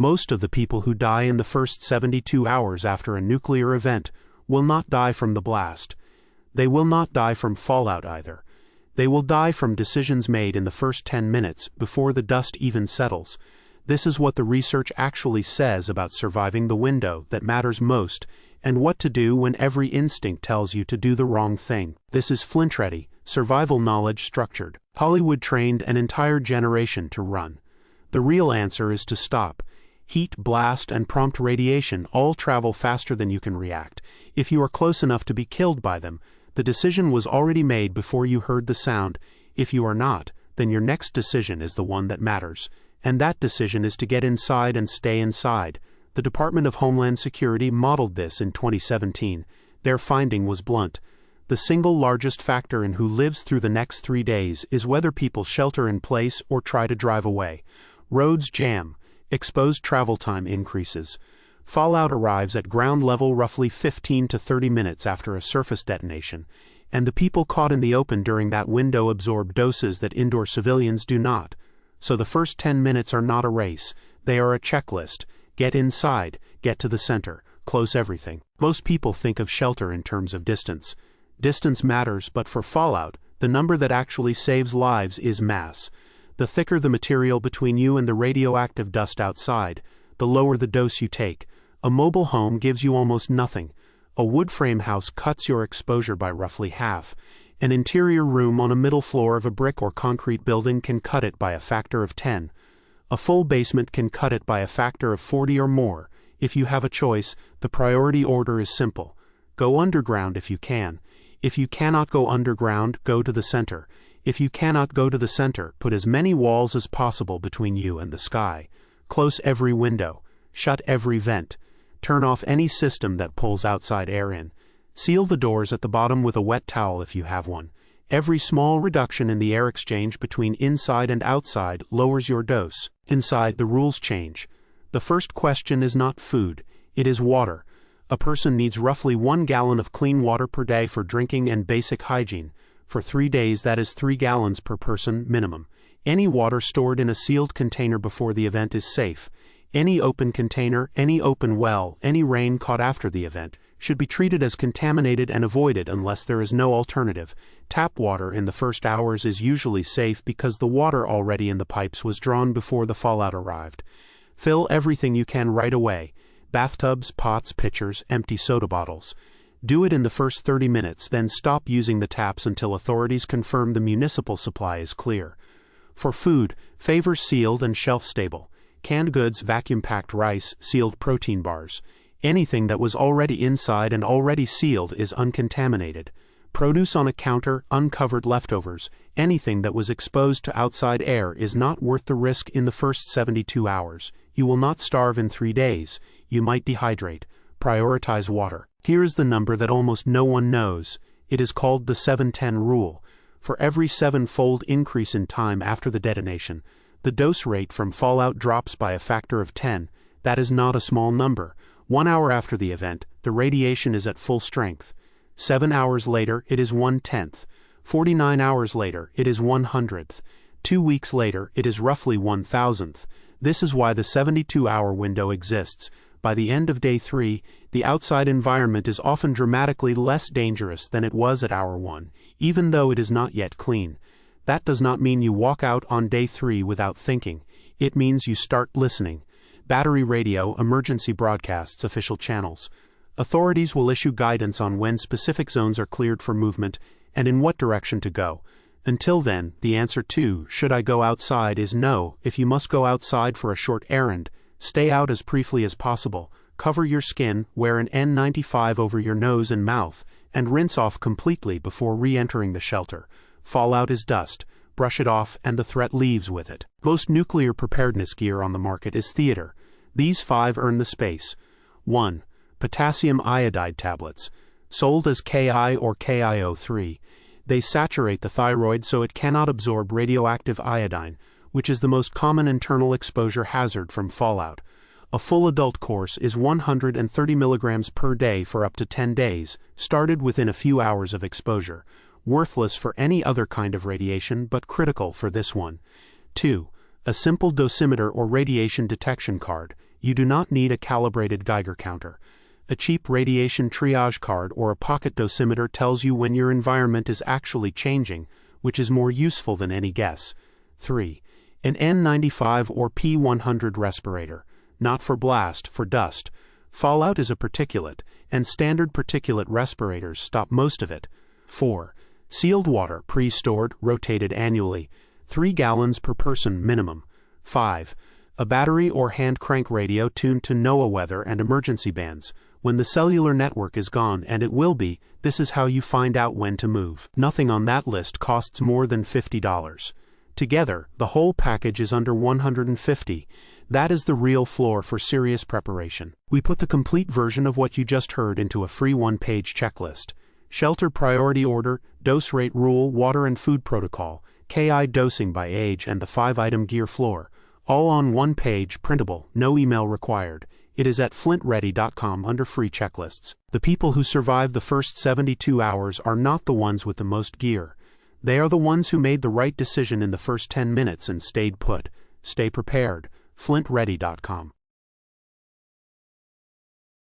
Most of the people who die in the first 72 hours after a nuclear event will not die from the blast. They will not die from fallout either. They will die from decisions made in the first 10 minutes before the dust even settles. This is what the research actually says about surviving the window that matters most, and what to do when every instinct tells you to do the wrong thing. This is Flint-ready, survival knowledge structured. Hollywood trained an entire generation to run. The real answer is to stop. Heat, blast, and prompt radiation all travel faster than you can react. If you are close enough to be killed by them, the decision was already made before you heard the sound. If you are not, then your next decision is the one that matters. And that decision is to get inside and stay inside. The Department of Homeland Security modeled this in 2017. Their finding was blunt. The single largest factor in who lives through the next 3 days is whether people shelter in place or try to drive away. Roads jam. Exposed travel time increases. Fallout arrives at ground level roughly 15 to 30 minutes after a surface detonation, and the people caught in the open during that window absorb doses that indoor civilians do not. So the first 10 minutes are not a race, they are a checklist. Get inside, get to the center, close everything. Most people think of shelter in terms of distance. Distance matters, but for fallout, the number that actually saves lives is mass. The thicker the material between you and the radioactive dust outside, the lower the dose you take. A mobile home gives you almost nothing. A wood frame house cuts your exposure by roughly half. An interior room on a middle floor of a brick or concrete building can cut it by a factor of 10. A full basement can cut it by a factor of 40 or more. If you have a choice, the priority order is simple. Go underground if you can. If you cannot go underground, go to the center. If you cannot go to the center, put as many walls as possible between you and the sky. Close every window. Shut every vent. Turn off any system that pulls outside air in. Seal the doors at the bottom with a wet towel if you have one. Every small reduction in the air exchange between inside and outside lowers your dose. Inside, the rules change. The first question is not food, it is water. A person needs roughly 1 gallon of clean water per day for drinking and basic hygiene. For 3 days, that is 3 gallons per person minimum. Any water stored in a sealed container before the event is safe. Any open container, any open well, any rain caught after the event should be treated as contaminated and avoided unless there is no alternative. Tap water in the first hours is usually safe because the water already in the pipes was drawn before the fallout arrived. Fill everything you can right away. Bathtubs, pots, pitchers, empty soda bottles. Do it in the first 30 minutes, then stop using the taps until authorities confirm the municipal supply is clear. For food, favor sealed and shelf-stable. Canned goods, vacuum-packed rice, sealed protein bars. Anything that was already inside and already sealed is uncontaminated. Produce on a counter, uncovered leftovers, anything that was exposed to outside air is not worth the risk in the first 72 hours. You will not starve in 3 days. You might dehydrate. Prioritize water. Here is the number that almost no one knows. It is called the 7-10 rule. For every 7-fold increase in time after the detonation, the dose rate from fallout drops by a factor of 10. That is not a small number. 1 hour after the event, the radiation is at full strength. 7 hours later, it is 1/10. 49 hours later, it is 1/100th. 2 weeks later, it is roughly 1,000th. This is why the 72-hour window exists. By the end of day 3, the outside environment is often dramatically less dangerous than it was at hour 1, even though it is not yet clean. That does not mean you walk out on day 3 without thinking. It means you start listening. Battery radio, emergency broadcasts, official channels. Authorities will issue guidance on when specific zones are cleared for movement and in what direction to go. Until then, the answer to "should I go outside" is no. If you must go outside for a short errand, stay out as briefly as possible, cover your skin, wear an N95 over your nose and mouth, and rinse off completely before re-entering the shelter. Fallout is dust. Brush it off and the threat leaves with it. Most nuclear preparedness gear on the market is theater. These 5 earn the space. 1. Potassium iodide tablets. Sold as Ki or KiO3. They saturate the thyroid so it cannot absorb radioactive iodine, which is the most common internal exposure hazard from fallout. A full adult course is 130 milligrams per day for up to 10 days, started within a few hours of exposure. Worthless for any other kind of radiation, but critical for this one. 2. A simple dosimeter or radiation detection card. You do not need a calibrated Geiger counter. A cheap radiation triage card or a pocket dosimeter tells you when your environment is actually changing, which is more useful than any guess. 3. An N95 or P100 respirator. Not for blast, for dust. Fallout is a particulate, and standard particulate respirators stop most of it. 4. Sealed water, pre-stored, rotated annually. 3 gallons per person minimum. 5. A battery or hand crank radio tuned to NOAA weather and emergency bands. When the cellular network is gone, and it will be, this is how you find out when to move. Nothing on that list costs more than $50. Together, the whole package is under $150. That is the real floor for serious preparation. We put the complete version of what you just heard into a free one-page checklist. Shelter priority order, dose rate rule, water and food protocol, KI dosing by age and the 5-item gear floor. All on one page, printable, no email required. It is at flintready.com under free checklists. The people who survive the first 72 hours are not the ones with the most gear. They are the ones who made the right decision in the first 10 minutes and stayed put. Stay prepared. flintready.com